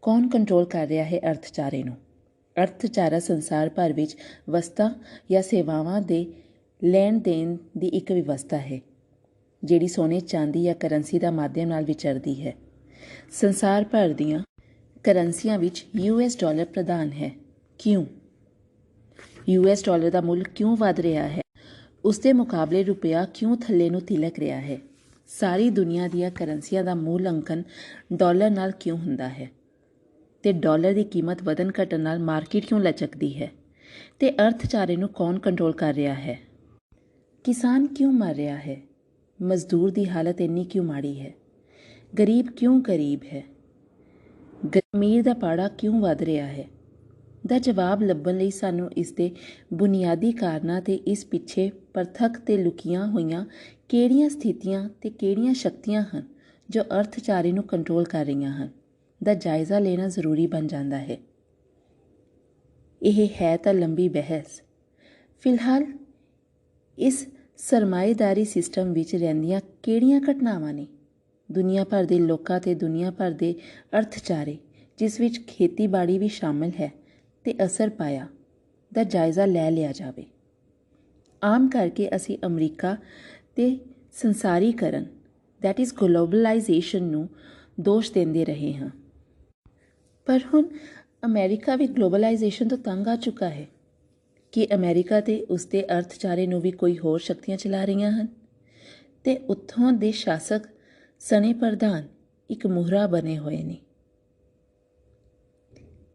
ਕੌਣ ਕੰਟਰੋਲ ਕਰ ਰਿਹਾ ਹੈ ਅਰਥਚਾਰੇ ਨੂੰ? ਅਰਥਚਾਰਾ ਸੰਸਾਰ ਭਰ ਵਿੱਚ ਵਸਤਾਂ ਜਾਂ ਸੇਵਾਵਾਂ ਦੇ ਲੈਣ ਦੇਣ ਦੀ ਇੱਕ ਵਿਵਸਥਾ ਹੈ ਜਿਹੜੀ ਸੋਨੇ, ਚਾਂਦੀ ਜਾਂ ਕਰੰਸੀ ਦਾ ਮਾਧਿਅਮ ਨਾਲ ਵਿਚਰਦੀ ਹੈ। ਸੰਸਾਰ ਭਰ ਦੀਆਂ ਕਰੰਸੀਆਂ ਵਿੱਚ $ਡਾਲਰ ਪ੍ਰਧਾਨ ਹੈ। ਕਿਉਂ? $ਡਾਲਰ ਦਾ ਮੁੱਲ ਕਿਉਂ ਵੱਧ ਰਿਹਾ ਹੈ? ਉਸ ਦੇ ਮੁਕਾਬਲੇ ਰੁਪਇਆ ਕਿਉਂ ਥੱਲੇ ਨੂੰ ਤਿਲਕ ਰਿਹਾ ਹੈ? ਸਾਰੀ ਦੁਨੀਆ ਦੀਆਂ ਕਰੰਸੀਆਂ ਦਾ ਮੂਲ ਅੰਕਨ ਡਾਲਰ ਨਾਲ ਕਿਉਂ ਹੁੰਦਾ ਹੈ? ਅਤੇ ਡਾਲਰ ਦੀ ਕੀਮਤ ਵਧਣ ਘਟਣ ਨਾਲ ਮਾਰਕੀਟ ਕਿਉਂ ਲਚਕਦੀ ਹੈ? ਅਤੇ ਅਰਥਚਾਰੇ ਨੂੰ ਕੌਣ ਕੰਟਰੋਲ ਕਰ ਰਿਹਾ ਹੈ? ਕਿਸਾਨ ਕਿਉਂ ਮਰ ਰਿਹਾ ਹੈ? ਮਜ਼ਦੂਰ ਦੀ ਹਾਲਤ ਇੰਨੀ ਕਿਉਂ ਮਾੜੀ ਹੈ? ਗਰੀਬ ਕਿਉਂ ਗਰੀਬ ਹੈ? ਅਮੀਰ ਦਾ ਪਾੜਾ ਕਿਉਂ ਵੱਧ ਰਿਹਾ ਹੈ? ਦਾ ਜਵਾਬ ਲੱਭਣ ਲਈ ਸਾਨੂੰ ਇਸ ਦੇ ਬੁਨਿਆਦੀ ਕਾਰਨਾਂ ਅਤੇ ਇਸ ਪਿੱਛੇ ਪ੍ਰਤੱਖ ਅਤੇ ਲੁਕੀਆਂ ਹੋਈਆਂ ਕਿਹੜੀਆਂ ਸਥਿਤੀਆਂ ਅਤੇ ਕਿਹੜੀਆਂ ਸ਼ਕਤੀਆਂ ਹਨ ਜੋ ਅਰਥਚਾਰੇ ਨੂੰ ਕੰਟਰੋਲ ਕਰ ਰਹੀਆਂ ਹਨ ਦਾ ਜਾਇਜ਼ਾ ਲੈਣਾ ਜ਼ਰੂਰੀ ਬਣ ਜਾਂਦਾ ਹੈ। ਇਹ ਹੈ ਤਾਂ ਲੰਬੀ ਬਹਿਸ। ਫਿਲਹਾਲ ਇਸ ਸਰਮਾਏਦਾਰੀ ਸਿਸਟਮ ਵਿੱਚ ਰਹਿੰਦੀਆਂ ਕਿਹੜੀਆਂ ਘਟਨਾਵਾਂ ਨੇ? ਦੁਨੀਆ ਭਰ ਦੇ ਲੋਕਾਂ ਅਤੇ ਦੁਨੀਆ ਭਰ ਦੇ ਅਰਥਚਾਰੇ ਜਿਸ ਵਿੱਚ ਖੇਤੀਬਾੜੀ ਵੀ ਸ਼ਾਮਲ ਹੈ ਤੇ ਅਸਰ ਪਾਇਆ ਦਾ ਜਾਇਜ਼ਾ ਲੈ ਲਿਆ ਜਾਵੇ। ਆਮ ਕਰਕੇ ਅਸੀਂ ਅਮਰੀਕਾ ਤੇ ਸੰਸਾਰੀਕਰਨ ਦੈਟ ਇਜ਼ ਗਲੋਬਲਾਈਜੇਸ਼ਨ ਨੂੰ ਦੋਸ਼ ਦਿੰਦੇ ਰਹੇ ਹਾਂ, ਪਰ ਹੁਣ ਅਮਰੀਕਾ ਵੀ ਗਲੋਬਲਾਈਜੇਸ਼ਨ ਤੋਂ ਤੰਗ ਆ ਚੁੱਕਾ ਹੈ। ਕਿ ਅਮਰੀਕਾ ਤੇ ਉਸਦੇ ਅਰਥਚਾਰੇ ਨੂੰ ਵੀ ਕੋਈ ਹੋਰ ਸ਼ਕਤੀਆਂ ਚਲਾ ਰਹੀਆਂ ਹਨ ਤੇ ਉੱਥੋਂ ਦੇ ਸ਼ਾਸਕ ਸਣੇ ਪ੍ਰਧਾਨ ਇੱਕ ਮੋਹਰਾ ਬਣੇ ਹੋਏ ਨੇ।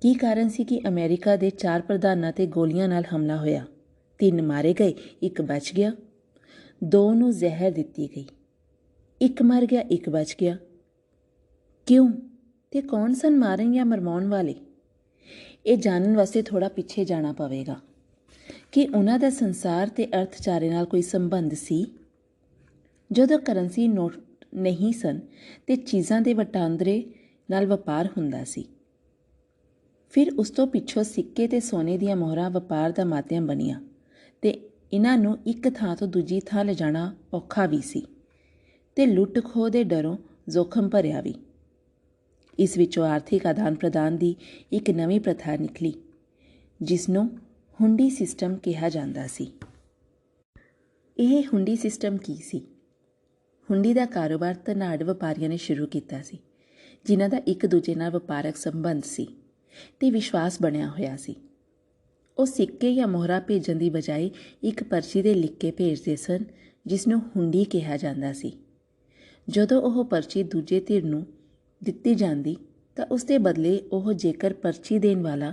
ਕੀ ਕਾਰਨ ਸੀ ਕਿ ਅਮਰੀਕਾ ਦੇ 4 ਪ੍ਰਧਾਨਾਂ ਤੇ ਗੋਲੀਆਂ ਨਾਲ ਹਮਲਾ ਹੋਇਆ? 3 ਮਾਰੇ ਗਏ, 1 ਬਚ ਗਿਆ। 2 ਨੂੰ ਜ਼ਹਿਰ ਦਿੱਤੀ ਗਈ, 1 ਮਰ ਗਿਆ, 1 ਬਚ ਗਿਆ। ਕਿਉਂ ਤੇ ਕੌਣ ਸਨ ਮਾਰਨ ਜਾਂ ਮਰਵਾਉਣ ਵਾਲੇ? ਇਹ ਜਾਣਨ ਵਾਸਤੇ ਥੋੜ੍ਹਾ ਪਿੱਛੇ ਜਾਣਾ ਪਵੇਗਾ ਕਿ ਉਹਨਾਂ ਦਾ ਸੰਸਾਰ ਤੇ ਅਰਥਚਾਰੇ ਨਾਲ ਕੋਈ ਸੰਬੰਧ ਸੀ। ਜਦੋਂ ਕਰੰਸੀ ਨੋਟ ਨਹੀਂ ਸਨ ਤੇ ਚੀਜ਼ਾਂ ਦੇ ਵਟਾਂਦਰੇ ਨਾਲ ਵਪਾਰ ਹੁੰਦਾ ਸੀ। ਫਿਰ ਉਸ ਤੋਂ ਪਿੱਛੋਂ ਸਿੱਕੇ ਤੇ ਸੋਨੇ ਦੀਆਂ ਮੋਹਰਾਂ ਵਪਾਰ ਦਾ ਮਾਧਿਅਮ ਬਣੀਆਂ ਤੇ ਇਹਨਾਂ ਨੂੰ ਇੱਕ ਥਾਂ ਤੋਂ ਦੂਜੀ ਥਾਂ ਲਿਜਾਣਾ ਔਖਾ ਵੀ ਸੀ ਤੇ ਲੁੱਟ ਖੋਹ ਦੇ ਡਰੋਂ ਜ਼ੋਖਮ ਭਰਿਆ ਵੀ। ਇਸ ਵਿੱਚੋਂ ਆਰਥਿਕ ਆਦਾਨ ਪ੍ਰਦਾਨ ਦੀ ਇੱਕ ਨਵੀਂ ਪ੍ਰਥਾ ਨਿਕਲੀ ਜਿਸ ਨੂੰ ਹੁੰਡੀ ਸਿਸਟਮ ਕਿਹਾ ਜਾਂਦਾ ਸੀ। ਇਹ ਹੁੰਡੀ ਸਿਸਟਮ ਕੀ ਸੀ? ਹੁੰਡੀ ਦਾ ਕਾਰੋਬਾਰ ਧਨਾਢ ਵਪਾਰੀਆਂ ਨੇ ਸ਼ੁਰੂ ਕੀਤਾ ਸੀ ਜਿਨ੍ਹਾਂ ਦਾ ਇੱਕ ਦੂਜੇ ਨਾਲ ਵਪਾਰਕ ਸੰਬੰਧ ਸੀ ਤੇ ਵਿਸ਼ਵਾਸ ਬਣਿਆ ਹੋਇਆ ਸੀ। ਉਹ ਸਿੱਕੇ ਜਾਂ ਮੋਹਰਾਂ ਭੇਜਣ ਦੀ ਬਜਾਏ ਇੱਕ ਪਰਚੀ ਦੇ ਲਿਖ ਕੇ ਭੇਜਦੇ ਸਨ ਜਿਸ ਨੂੰ ਹੁੰਡੀ ਕਿਹਾ ਜਾਂਦਾ ਸੀ। ਜਦੋਂ ਉਹ ਪਰਚੀ ਦੂਜੇ ਧਿਰ ਨੂੰ ਦਿੱਤੀ ਜਾਂਦੀ ਤਾਂ ਉਸ ਦੇ ਬਦਲੇ ਉਹ ਜੇਕਰ ਪਰਚੀ ਦੇਣ ਵਾਲਾ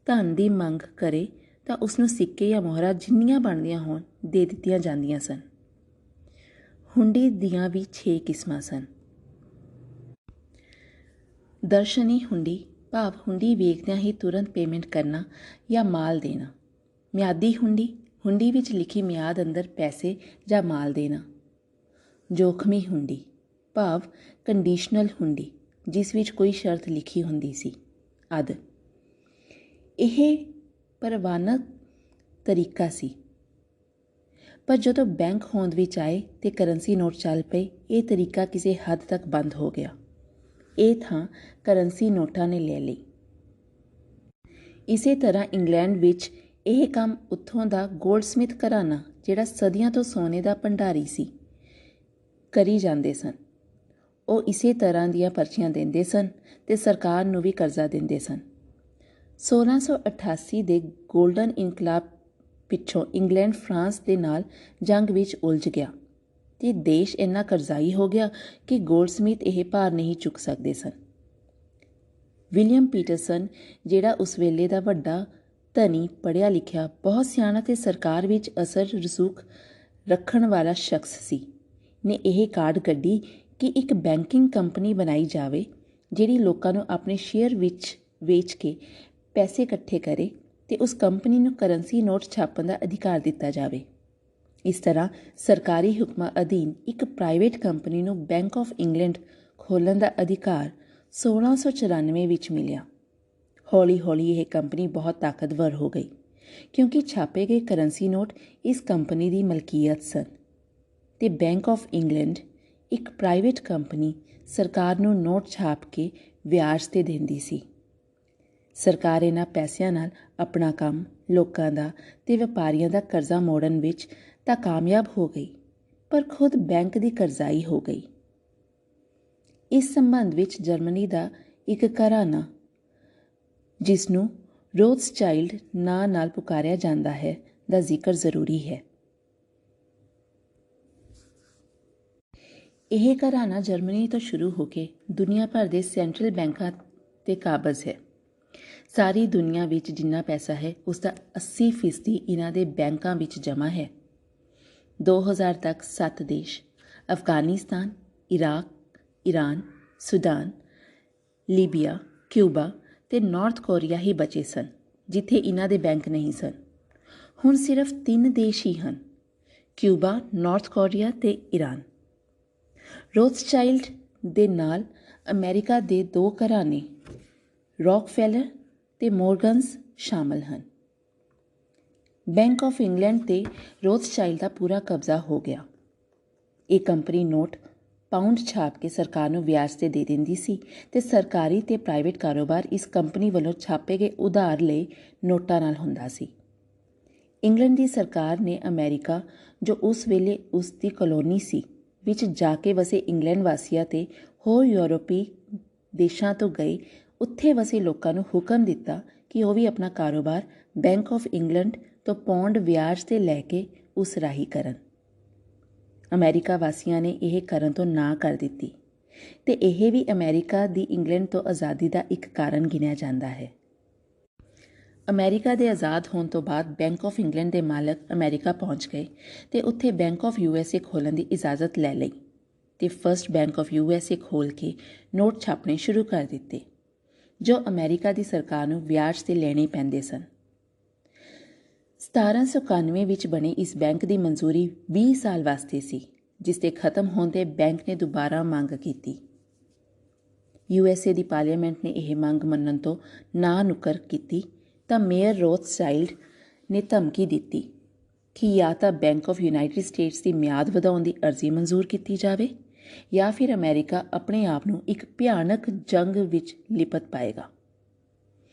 ਧਨ ਦੀ ਮੰਗ ਕਰੇ ਤਾਂ ਉਸਨੂੰ ਸਿੱਕੇ ਜਾਂ ਮੋਹਰਾਂ ਜਿੰਨੀਆਂ ਬਣਦੀਆਂ ਹੋਣ ਦੇ ਦਿੱਤੀਆਂ ਜਾਂਦੀਆਂ ਸਨ। ਹੁੰਡੀ ਦੀਆਂ ਵੀ 6 ਕਿਸਮਾਂ ਸਨ। ਦਰਸ਼ਨੀ ਹੁੰਡੀ ਭਾਵ ਹੁੰਡੀ ਵੇਖਦਿਆਂ ਹੀ ਤੁਰੰਤ ਪੇਮੈਂਟ ਕਰਨਾ ਜਾਂ ਮਾਲ ਦੇਣਾ। ਮਿਆਦੀ ਹੁੰਡੀ, ਹੁੰਡੀ ਵਿੱਚ ਲਿਖੀ ਮਿਆਦ ਅੰਦਰ ਪੈਸੇ ਜਾਂ ਮਾਲ ਦੇਣਾ। ਜੋਖਮੀ ਹੁੰਡੀ ਭਾਵ ਕੰਡੀਸ਼ਨਲ ਹੁੰਡੀ ਜਿਸ ਵਿੱਚ ਕੋਈ ਸ਼ਰਤ ਲਿਖੀ ਹੁੰਦੀ ਸੀ ਆਦਿ। ਇਹ ਪ੍ਰਵਾਨਕ ਤਰੀਕਾ ਸੀ, ਪਰ ਜਦੋਂ ਬੈਂਕ ਹੋਂਦ ਵਿੱਚ ਆਏ ਤੇ ਕਰੰਸੀ ਨੋਟ ਚੱਲ ਪਏ ਇਹ ਤਰੀਕਾ ਕਿਸੇ ਹੱਦ ਤੱਕ ਬੰਦ ਹੋ ਗਿਆ। ਇਹ ਥਾਂ ਕਰੰਸੀ ਨੋਟਾਂ ਨੇ ਲੈ ਲਈ। ਇਸੇ ਤਰ੍ਹਾਂ ਇੰਗਲੈਂਡ ਵਿੱਚ ਇਹ ਕੰਮ ਉੱਥੋਂ ਦਾ ਗੋਲਡਸਮਿਥ ਘਰਾਣਾ ਜਿਹੜਾ ਸਦੀਆਂ ਤੋਂ ਸੋਨੇ ਦਾ ਭੰਡਾਰੀ ਸੀ ਕਰੀ ਜਾਂਦੇ ਸਨ। ਉਹ ਇਸੇ ਤਰ੍ਹਾਂ ਦੀਆਂ ਪਰਚੀਆਂ ਦਿੰਦੇ ਸਨ ਤੇ ਸਰਕਾਰ ਨੂੰ ਵੀ ਕਰਜ਼ਾ ਦਿੰਦੇ ਸਨ। 1688 ਦੇ ਗੋਲਡਨ ਇਨਕਲਾਬ ਪਿੱਛੋਂ ਇੰਗਲੈਂਡ ਫਰਾਂਸ ਦੇ ਨਾਲ ਜੰਗ ਵਿੱਚ ਉਲਝ ਗਿਆ ਤੇ ਦੇਸ਼ ਇੰਨਾ ਕਰਜ਼ਾਈ ਹੋ ਗਿਆ ਕਿ ਗੋਲਡਸਮਿਥ ਇਹ ਭਾਰ ਨਹੀਂ ਚੁੱਕ ਸਕਦੇ ਸਨ। ਵਿਲੀਅਮ ਪੀਟਰਸਨ ਜਿਹੜਾ ਉਸ ਵੇਲੇ ਦਾ ਵੱਡਾ ਧਨੀ, ਪੜ੍ਹਿਆ ਲਿਖਿਆ, ਬਹੁਤ ਸਿਆਣਾ ਤੇ ਸਰਕਾਰ ਵਿੱਚ ਅਸਰ ਰਸੂਖ ਰੱਖਣ ਵਾਲਾ ਸ਼ਖਸ ਸੀ, ਨੇ ਇਹ ਕਾਢ ਕੱਢੀ ਕਿ ਇੱਕ ਬੈਂਕਿੰਗ ਕੰਪਨੀ ਬਣਾਈ ਜਾਵੇ ਜਿਹੜੀ ਲੋਕਾਂ ਨੂੰ ਆਪਣੇ ਸ਼ੇਅਰ ਵਿੱਚ ਵੇਚ ਕੇ ਪੈਸੇ ਇਕੱਠੇ ਕਰੇ ਤੇ ਉਸ ਕੰਪਨੀ ਨੂੰ ਕਰੰਸੀ ਨੋਟ ਛਾਪਣ ਦਾ ਅਧਿਕਾਰ ਦਿੱਤਾ ਜਾਵੇ। ਇਸ ਤਰ੍ਹਾਂ ਸਰਕਾਰੀ ਹੁਕਮਾਂ ਅਧੀਨ ਇੱਕ ਪ੍ਰਾਈਵੇਟ ਕੰਪਨੀ ਨੂੰ ਬੈਂਕ ਆਫ ਇੰਗਲੈਂਡ ਖੋਲ੍ਹਣ ਦਾ ਅਧਿਕਾਰ 1694 ਵਿੱਚ ਮਿਲਿਆ। ਹੌਲੀ ਹੌਲੀ ਇਹ ਕੰਪਨੀ ਬਹੁਤ ਤਾਕਤਵਰ ਹੋ ਗਈ ਕਿਉਂਕਿ ਛਾਪੇ ਗਏ ਕਰੰਸੀ ਨੋਟ ਇਸ ਕੰਪਨੀ ਦੀ ਮਲਕੀਅਤ ਸਨ। ਤੇ ਬੈਂਕ ਆਫ ਇੰਗਲੈਂਡ, ਇੱਕ ਪ੍ਰਾਈਵੇਟ ਕੰਪਨੀ, ਸਰਕਾਰ ਨੂੰ ਨੋਟ ਛਾਪ ਕੇ ਵਿਆਜ 'ਤੇ ਦਿੰਦੀ ਸੀ। ਸਰਕਾਰ ਇਹਨਾਂ ਪੈਸਿਆਂ ਨਾਲ ਆਪਣਾ ਕੰਮ, ਲੋਕਾਂ ਦਾ ਤੇ ਵਪਾਰੀਆਂ ਦਾ ਕਰਜ਼ਾ ਮੋੜਨ ਵਿੱਚ ਤਾਂ ਕਾਮਯਾਬ ਹੋ ਗਈ, ਪਰ ਖੁਦ ਬੈਂਕ ਦੀ ਕਰਜ਼ਾਈ ਹੋ ਗਈ। ਇਸ ਸੰਬੰਧ ਵਿੱਚ ਜਰਮਨੀ ਦਾ ਇੱਕ ਘਰਾਣਾ, ਜਿਸ ਨੂੰ ਰੋਥਸਚਾਈਲਡ ਨਾਂ ਨਾਲ ਪੁਕਾਰਿਆ ਜਾਂਦਾ ਹੈ, ਦਾ ਜ਼ਿਕਰ ਜ਼ਰੂਰੀ ਹੈ। ਇਹ ਘਰਾਣਾ ਜਰਮਨੀ ਤੋਂ ਸ਼ੁਰੂ ਹੋ ਕੇ ਦੁਨੀਆ ਭਰ ਦੇ ਸੈਂਟਰਲ ਬੈਂਕਾਂ 'ਤੇ ਕਾਬਜ਼ ਹੈ। ਸਾਰੀ ਦੁਨੀਆ ਵਿੱਚ ਜਿੰਨਾ ਪੈਸਾ ਹੈ, ਉਸ ਦਾ 80% ਇਹਨਾਂ ਦੇ ਬੈਂਕਾਂ ਵਿੱਚ ਜਮ੍ਹਾਂ ਹੈ। 2000 ਤੱਕ 7 ਦੇਸ਼ Afghanistan, Iraq, Iran, Sudan, Libya, Cuba ਤੇ ਨਾਰਥ ਕੋਰੀਆ ਹੀ ਬਚੇ ਸਨ, ਜਿੱਥੇ ਇਹਨਾਂ ਦੇ ਬੈਂਕ ਨਹੀਂ ਸਨ। ਹੁਣ ਸਿਰਫ 3 ਦੇਸ਼ ਹੀ ਹਨ, ਕਿਊਬਾ, ਨਾਰਥ ਕੋਰੀਆ ਤੇ ਈਰਾਨ। ਰੋਥਸਚਾਈਲਡ ਦੇ ਨਾਲ ਅਮਰੀਕਾ ਦੇ 2 ਘਰਾਣੇ ਰੌਕਫੈਲਰ ਤੇ ਮੋਰਗਨਜ਼ ਸ਼ਾਮਲ ਹਨ। ਬੈਂਕ ਆਫ ਇੰਗਲੈਂਡ ਤੇ ਰੋਥਸਚਾਈਲਡ ਦਾ ਪੂਰਾ ਕਬਜ਼ਾ ਹੋ ਗਿਆ। ਇਹ ਕੰਪਨੀ ਨੋਟ ਪਾਉਂਡ ਛਾਪ ਕੇ ਸਰਕਾਰ ਨੂੰ ਵਿਆਜ 'ਤੇ ਦੇ ਦਿੰਦੀ ਸੀ ਤੇ ਸਰਕਾਰੀ ਤੇ ਪ੍ਰਾਈਵੇਟ ਕਾਰੋਬਾਰ ਇਸ ਕੰਪਨੀ ਵੱਲੋਂ ਛਾਪੇ ਗਏ ਉਧਾਰ ਲਏ ਨੋਟਾਂ ਨਾਲ ਹੁੰਦਾ ਸੀ। ਇੰਗਲੈਂਡ ਦੀ ਸਰਕਾਰ ਨੇ ਅਮਰੀਕਾ, ਜੋ ਉਸ ਵੇਲੇ ਉਸ ਦੀ ਕਲੋਨੀ ਸੀ, ਵਿੱਚ ਜਾ ਕੇ ਵਸੇ ਇੰਗਲੈਂਡ ਵਾਸੀਆਂ ਤੇ ਹੋਰ ਯੂਰਪੀ ਦੇਸ਼ਾਂ ਤੋਂ ਗਏ ਉੱਥੇ ਵਸੇ ਲੋਕਾਂ ਨੂੰ ਹੁਕਮ ਦਿੱਤਾ ਕਿ ਉਹ ਵੀ ਆਪਣਾ ਕਾਰੋਬਾਰ ਬੈਂਕ ਆਫ ਇੰਗਲੈਂਡ ਤੋਂ ਪੌਂਡ ਵਿਆਜ 'ਤੇ ਲੈ ਕੇ ਉਸ ਰਾਹੀਂ ਕਰਨ। ਅਮਰੀਕਾ ਵਾਸੀਆਂ ਨੇ ਇਹ ਕਰਨ ਤੋਂ ਨਾ ਕਰ ਦਿੱਤੀ ਤੇ ਇਹ ਵੀ ਅਮਰੀਕਾ ਦੀ ਇੰਗਲੈਂਡ ਤੋਂ ਆਜ਼ਾਦੀ ਦਾ ਇੱਕ ਕਾਰਨ ਗਿਣਿਆ ਜਾਂਦਾ ਹੈ। ਅਮਰੀਕਾ ਦੇ ਆਜ਼ਾਦ ਹੋਣ ਤੋਂ ਬਾਅਦ ਬੈਂਕ ਆਫ ਇੰਗਲੈਂਡ ਦੇ ਮਾਲਕ ਅਮਰੀਕਾ ਪਹੁੰਚ ਗਏ ਤੇ ਉੱਥੇ ਬੈਂਕ ਆਫ USA ਖੋਲ੍ਹਣ ਦੀ ਇਜਾਜ਼ਤ ਲੈ ਲਈ ਤੇ ਫਸਟ ਬੈਂਕ ਆਫ USA ਖੋਲ੍ਹ ਕੇ ਨੋਟ ਛਾਪਣੇ ਸ਼ੁਰੂ ਕਰ ਦਿੱਤੇ, ਜੋ ਅਮਰੀਕਾ ਦੀ ਸਰਕਾਰ ਨੂੰ ਵਿਆਜ 'ਤੇ ਲੈਣੇ ਪੈਂਦੇ ਸਨ। 1791 ਵਿੱਚ ਬਣੇ ਇਸ ਬੈਂਕ ਦੀ ਮਨਜ਼ੂਰੀ 20 ਸਾਲ ਵਾਸਤੇ ਸੀ, ਜਿਸ ਦੇ ਖਤਮ ਹੋਣ 'ਤੇ ਬੈਂਕ ਨੇ ਦੁਬਾਰਾ ਮੰਗ ਕੀਤੀ। USA ਦੀ ਪਾਰਲੀਮੈਂਟ ਨੇ ਇਹ ਮੰਗ ਮੰਨਣ ਤੋਂ ਨਾ ਨੁੱਕਰ ਕੀਤੀ ਤਾਂ ਮੇਅਰ ਰੋਥਸਚਾਈਲਡ ਨੇ ਧਮਕੀ ਦਿੱਤੀ ਕਿ ਜਾਂ ਤਾਂ ਬੈਂਕ ਆਫ ਯੂਨਾਈਟਿਡ ਸਟੇਟਸ ਦੀ ਮਿਆਦ ਵਧਾਉਣ ਦੀ ਅਰਜ਼ੀ ਮਨਜ਼ੂਰ ਕੀਤੀ ਜਾਵੇ ਜਾਂ ਫਿਰ ਅਮਰੀਕਾ ਆਪਣੇ ਆਪ ਨੂੰ ਇੱਕ ਭਿਆਨਕ ਜੰਗ ਵਿੱਚ ਲਿਪਤ ਪਾਏਗਾ।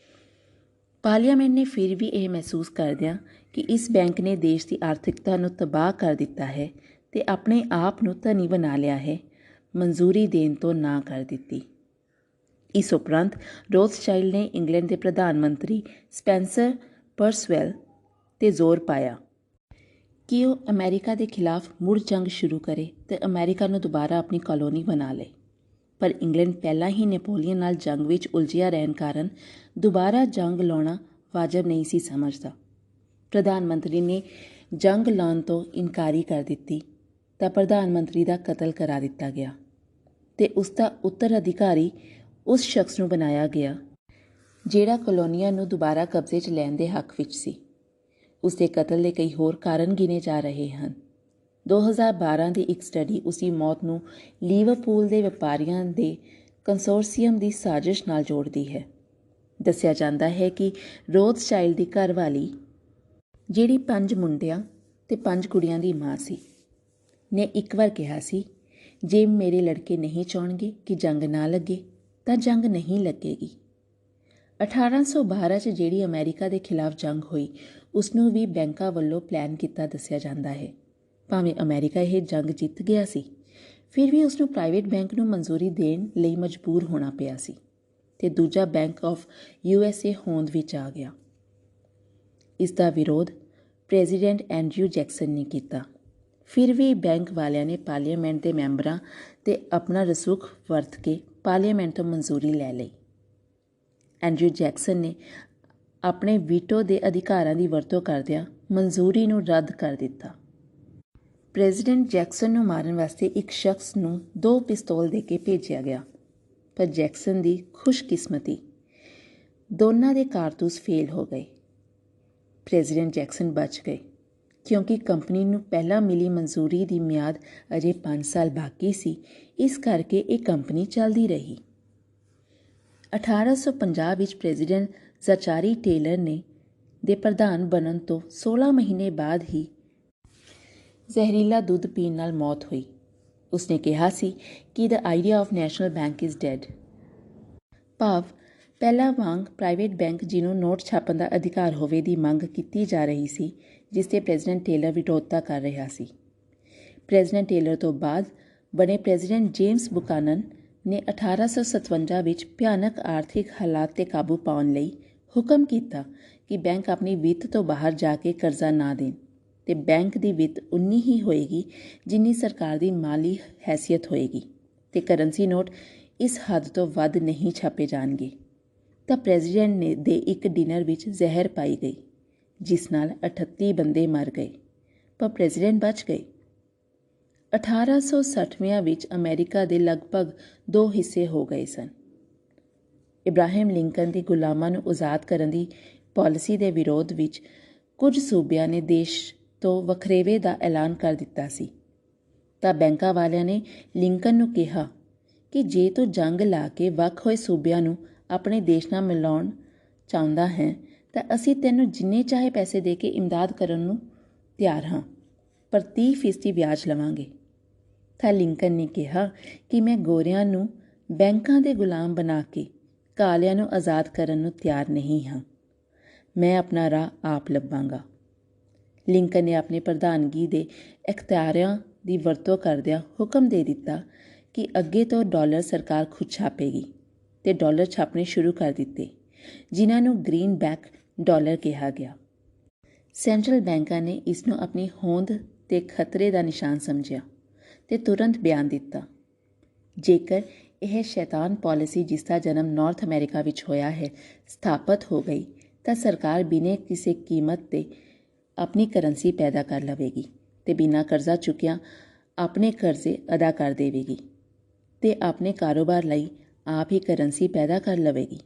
ਪਾਰਲੀਮੈਂਟ ਨੇ ਫਿਰ ਵੀ ਇਹ ਮਹਿਸੂਸ ਕਰਦਿਆਂ ਕਿ ਇਸ ਬੈਂਕ ਨੇ ਦੇਸ਼ ਦੀ ਆਰਥਿਕਤਾ ਨੂੰ ਤਬਾਹ ਕਰ ਦਿੱਤਾ ਹੈ ਤੇ ਆਪਣੇ ਆਪ ਨੂੰ ਧਨੀ ਬਣਾ ਲਿਆ ਹੈ, ਮਨਜ਼ੂਰੀ ਦੇਣ ਤੋਂ ਨਾ ਕਰ ਦਿੱਤੀ। ਇਸ ਉਪਰੰਤ ਰੋਥਸਚਾਈਲਡ ਨੇ ਇੰਗਲੈਂਡ ਦੇ ਪ੍ਰਧਾਨ ਮੰਤਰੀ ਸਪੈਂਸਰ ਪਰਸਵੈਲ 'ਤੇ ਜ਼ੋਰ ਪਾਇਆ ਕਿ ਉਹ ਅਮਰੀਕਾ ਦੇ ਖਿਲਾਫ ਮੁੜ ਜੰਗ ਸ਼ੁਰੂ ਕਰੇ ਤੇ ਅਮਰੀਕਾ ਨੂੰ ਦੁਬਾਰਾ ਆਪਣੀ ਕਾਲੋਨੀ ਬਣਾ ਲਏ। ਪਰ ਇੰਗਲੈਂਡ ਪਹਿਲਾਂ ਹੀ ਨੈਪੋਲੀਅਨ ਨਾਲ ਜੰਗ ਵਿੱਚ ਉਲਝਿਆ ਰਹਿਣ ਕਾਰਨ ਦੁਬਾਰਾ ਜੰਗ ਲਾਉਣਾ ਵਾਜਬ ਨਹੀਂ ਸੀ ਸਮਝਦਾ। ਪ੍ਰਧਾਨ ਮੰਤਰੀ ਨੇ ਜੰਗ ਲਾਉਣ ਤੋਂ ਇਨਕਾਰੀ ਕਰ ਦਿੱਤੀ ਤਾਂ ਪ੍ਰਧਾਨ ਮੰਤਰੀ ਦਾ ਕਤਲ ਕਰਾ ਦਿੱਤਾ ਗਿਆ ਤੇ ਉਸ ਦਾ ਉੱਤਰਾਧਿਕਾਰੀ ਉਸ ਸ਼ਖਸ ਨੂੰ ਬਣਾਇਆ ਗਿਆ ਜਿਹੜਾ ਕਲੋਨੀਆਂ ਨੂੰ ਦੁਬਾਰਾ ਕਬਜ਼ੇ 'ਚ ਲੈਣ ਦੇ ਹੱਕ ਵਿੱਚ ਸੀ। ਉਸ ਦੇ ਕਤਲ ਦੇ ਕਈ ਹੋਰ ਕਾਰਨ ਗਿਣੇ ਜਾ ਰਹੇ ਹਨ। 2012 ਦੀ ਇੱਕ ਸਟੱਡੀ ਉਸਦੀ ਮੌਤ ਨੂੰ ਲੀਵਰਪੂਲ ਦੇ ਵਪਾਰੀਆਂ ਦੇ ਕੰਸੋਰਸੀਅਮ ਦੀ ਸਾਜ਼ਿਸ਼ ਨਾਲ ਜੋੜਦੀ ਹੈ। ਦੱਸਿਆ ਜਾਂਦਾ ਹੈ ਕਿ ਰੋਥਸਚਾਈਲਡ ਦੀ ਘਰਵਾਲੀ, ਜਿਹੜੀ 5 ਮੁੰਡਿਆਂ ਤੇ 5 ਕੁੜੀਆਂ ਦੀ ਮਾਂ ਸੀ, ਨੇ ਇੱਕ ਵਾਰ ਕਿਹਾ ਸੀ, ਜੇ ਮੇਰੇ ਲੜਕੇ ਨਹੀਂ ਚਾਹੁੰਣਗੇ ਕਿ ਜੰਗ ਨਾ ਲੱਗੇ ਤਾਂ ਜੰਗ ਨਹੀਂ ਲੱਗੇਗੀ। 1812 'ਚ ਜਿਹੜੀ ਅਮਰੀਕਾ ਦੇ ਖਿਲਾਫ ਜੰਗ ਹੋਈ, ਉਸਨੂੰ ਵੀ ਬੈਂਕਾਂ ਵੱਲੋਂ ਪਲਾਨ ਕੀਤਾ ਦੱਸਿਆ ਜਾਂਦਾ ਹੈ। ਭਾਵੇਂ ਅਮਰੀਕਾ ਇਹ ਜੰਗ ਜਿੱਤ ਗਿਆ ਸੀ, ਫਿਰ ਵੀ ਉਸਨੂੰ ਪ੍ਰਾਈਵੇਟ ਬੈਂਕ ਨੂੰ ਮਨਜ਼ੂਰੀ ਦੇਣ ਲਈ ਮਜਬੂਰ ਹੋਣਾ ਪਿਆ ਸੀ ਤੇ ਦੂਜਾ ਬੈਂਕ ਆਫ USA ਹੋਂਦ ਵਿੱਚ ਆ ਗਿਆ। ਇਸ ਦਾ ਵਿਰੋਧ ਪ੍ਰੈਜ਼ੀਡੈਂਟ ਐਂਡਰਿਊ ਜੈਕਸਨ ਨੇ ਕੀਤਾ। ਫਿਰ ਵੀ ਬੈਂਕ ਵਾਲਿਆਂ ਨੇ ਪਾਰਲੀਮੈਂਟ ਦੇ ਮੈਂਬਰਾਂ ਤੇ ਆਪਣਾ ਰਸੂਖ ਵਰਤ ਕੇ ਪਾਰਲੀਮੈਂਟ ਤੋਂ ਮਨਜ਼ੂਰੀ ਲੈ ਲਈ। ਐਂਡਰਿਊ ਜੈਕਸਨ ਨੇ ਆਪਣੇ ਵੀਟੋ ਦੇ ਅਧਿਕਾਰਾਂ ਦੀ ਵਰਤੋਂ ਕਰਦਿਆਂ ਮਨਜ਼ੂਰੀ ਨੂੰ ਰੱਦ ਕਰ ਦਿੱਤਾ। ਪ੍ਰੈਜ਼ੀਡੈਂਟ ਜੈਕਸਨ ਨੂੰ ਮਾਰਨ ਵਾਸਤੇ ਇੱਕ ਸ਼ਖਸ ਨੂੰ 2 ਪਿਸਤੌਲ ਦੇ ਕੇ ਭੇਜਿਆ ਗਿਆ, ਪਰ ਜੈਕਸਨ ਦੀ ਖੁਸ਼ਕਿਸਮਤੀ, ਦੋਨਾਂ ਦੇ ਕਾਰਤੂਸ ਫੇਲ ਹੋ ਗਏ। ਪ੍ਰੈਜ਼ੀਡੈਂਟ ਜੈਕਸਨ ਬਚ ਗਏ ਕਿਉਂਕਿ ਕੰਪਨੀ ਨੂੰ ਪਹਿਲਾਂ ਮਿਲੀ ਮਨਜ਼ੂਰੀ ਦੀ ਮਿਆਦ ਅਜੇ 5 ਸਾਲ ਬਾਕੀ ਸੀ, ਇਸ ਕਰਕੇ ਇਹ ਕੰਪਨੀ ਚੱਲਦੀ ਰਹੀ। 1850 ਵਿੱਚ ਪ੍ਰੈਜ਼ੀਡੈਂਟ ਜ਼ਾਚਾਰੀ ਟੇਲਰ ਨੇ ਦੇ ਪ੍ਰਧਾਨ ਬਣਨ ਤੋਂ 16 ਮਹੀਨੇ ਬਾਅਦ ਹੀ ਜ਼ਹਿਰੀਲਾ ਦੁੱਧ ਪੀਣ ਨਾਲ ਮੌਤ ਹੋਈ। ਉਸਨੇ ਕਿਹਾ ਸੀ ਕਿ the idea of national bank is dead. ਭਾਵ ਪਹਿਲਾਂ ਵਾਂਗ ਪ੍ਰਾਈਵੇਟ ਬੈਂਕ ਜਿਹਨੂੰ ਨੋਟ ਛਾਪਣ ਦਾ ਅਧਿਕਾਰ ਹੋਵੇ ਦੀ ਮੰਗ ਕੀਤੀ ਜਾ ਰਹੀ ਸੀ, ਜਿਸ 'ਤੇ ਪ੍ਰੈਜ਼ੀਡੈਂਟ ਟੇਲਰ ਵਿਰੋਧਤਾ ਕਰ ਰਿਹਾ ਸੀ। ਪ੍ਰੈਜ਼ੀਡੈਂਟ ਟੇਲਰ ਤੋਂ ਬਾਅਦ ਬਣੇ ਪ੍ਰੈਜ਼ੀਡੈਂਟ ਜੇਮਸ ਬੁਕਾਨਨ ਨੇ 1857 ਵਿੱਚ ਭਿਆਨਕ ਆਰਥਿਕ ਹਾਲਾਤ 'ਤੇ ਕਾਬੂ ਪਾਉਣ ਲਈ ਹੁਕਮ ਕੀਤਾ ਕਿ ਬੈਂਕ ਆਪਣੀ ਵਿੱਤ ਤੋਂ ਬਾਹਰ ਜਾ ਕੇ ਕਰਜ਼ਾ ਨਾ ਦੇਣ ਅਤੇ ਬੈਂਕ ਦੀ ਵਿੱਤ ਉਨੀ ਹੀ ਹੋਏਗੀ ਜਿੰਨੀ ਸਰਕਾਰ ਦੀ ਮਾਲੀ ਹੈਸੀਅਤ ਹੋਏਗੀ ਅਤੇ ਕਰੰਸੀ ਨੋਟ ਇਸ ਹੱਦ ਤੋਂ ਵੱਧ ਨਹੀਂ ਛਾਪੇ ਜਾਣਗੇ। ਤਾਂ ਪ੍ਰੈਜ਼ੀਡੈਂਟ ਨੇ ਦੇ ਇੱਕ ਡਿਨਰ ਵਿੱਚ ਜ਼ਹਿਰ ਪਾਈ ਗਈ, ਜਿਸ ਨਾਲ 38 ਬੰਦੇ ਮਰ ਗਏ, ਪਰ ਪ੍ਰੈਜ਼ੀਡੈਂਟ ਬਚ ਗਏ। 1860ਵਿਆਂ ਵਿੱਚ ਅਮਰੀਕਾ ਦੇ ਲਗਭਗ 2 ਹਿੱਸੇ ਹੋ ਗਏ ਸਨ। ਇਬਰਾਹਿਮ ਲਿੰਕਨ ਦੀ ਗੁਲਾਮਾਂ ਨੂੰ ਆਜ਼ਾਦ ਕਰਨ ਦੀ ਪਾਲਿਸੀ ਦੇ ਵਿਰੋਧ ਵਿੱਚ ਕੁਝ ਸੂਬਿਆਂ ਨੇ ਦੇਸ਼ ਤੋਂ ਵੱਖਰੇਵੇ ਦਾ ਐਲਾਨ ਕਰ ਦਿੱਤਾ ਸੀ। ਤਾਂ ਬੈਂਕਾਂ ਵਾਲਿਆਂ ਨੇ ਲਿੰਕਨ ਨੂੰ ਕਿਹਾ ਕਿ ਜੇ ਤੂੰ ਜੰਗ ਲਾ ਕੇ ਵੱਖ ਹੋਏ ਸੂਬਿਆਂ ਨੂੰ ਆਪਣੇ ਦੇਸ਼ ਨਾਲ ਮਿਲਾਉਣ ਚਾਹੁੰਦਾ ਹੈ ਤਾਂ ਅਸੀਂ ਤੈਨੂੰ ਜਿੰਨੇ ਚਾਹੇ ਪੈਸੇ ਦੇ ਕੇ ਇਮਦਾਦ ਕਰਨ ਨੂੰ ਤਿਆਰ ਹਾਂ, ਪਰ 30% ਵਿਆਜ ਲਵਾਂਗੇ। ਤਾਂ ਲਿੰਕਨ ਨੇ ਕਿਹਾ ਕਿ ਮੈਂ ਗੋਰਿਆਂ ਨੂੰ ਬੈਂਕਾਂ ਦੇ ਗੁਲਾਮ ਬਣਾ ਕੇ ਕਾਲਿਆਂ ਨੂੰ ਆਜ਼ਾਦ ਕਰਨ ਨੂੰ ਤਿਆਰ ਨਹੀਂ ਹਾਂ। ਮੈਂ ਆਪਣਾ ਰਾਹ ਆਪ ਲੱਭਾਂਗਾ। ਲਿੰਕਨ ਨੇ ਆਪਣੇ ਪ੍ਰਧਾਨਗੀ ਦੇ ਇਖਤਿਆਰਾਂ ਦੀ ਵਰਤੋਂ ਕਰਦਿਆਂ ਹੁਕਮ ਦੇ ਦਿੱਤਾ ਕਿ ਅੱਗੇ ਤੋਂ ਡਾਲਰ ਸਰਕਾਰ ਖੁਦ ਛਾਪੇਗੀ ਅਤੇ ਡਾਲਰ ਛਾਪਣੇ ਸ਼ੁਰੂ ਕਰ ਦਿੱਤੇ, ਜਿਨ੍ਹਾਂ ਨੂੰ ਗ੍ਰੀਨ ਬੈਕ ਡਾਲਰ ਕਿਹਾ ਗਿਆ। ਸੈਂਟਰਲ ਬੈਂਕਾਂ ਨੇ ਇਸ ਨੂੰ ਆਪਣੀ ਹੋਂਦ ਤੇ ਖਤਰੇ ਦਾ ਨਿਸ਼ਾਨ ਸਮਝਿਆ ਅਤੇ ਤੁਰੰਤ ਬਿਆਨ ਦਿੱਤਾ, ਜੇਕਰ ਇਹ ਸ਼ੈਤਾਨ ਪਾਲਿਸੀ ਜਿਸ ਦਾ ਜਨਮ ਨਾਰਥ ਅਮਰੀਕਾ ਵਿੱਚ ਹੋਇਆ ਹੈ ਸਥਾਪਿਤ ਹੋ ਗਈ ਤਾਂ ਸਰਕਾਰ ਬਿਨਾਂ ਕਿਸੇ ਕੀਮਤ 'ਤੇ ਆਪਣੀ ਕਰੰਸੀ ਪੈਦਾ ਕਰ ਲਵੇਗੀ ਅਤੇ ਬਿਨਾਂ ਕਰਜ਼ਾ ਚੁੱਕਿਆ ਆਪਣੇ ਕਰਜ਼ੇ ਅਦਾ ਕਰ ਦੇਵੇਗੀ ਅਤੇ ਆਪਣੇ ਕਾਰੋਬਾਰ ਲਈ ਆਪ ਹੀ ਕਰੰਸੀ ਪੈਦਾ ਕਰ ਲਵੇਗੀ।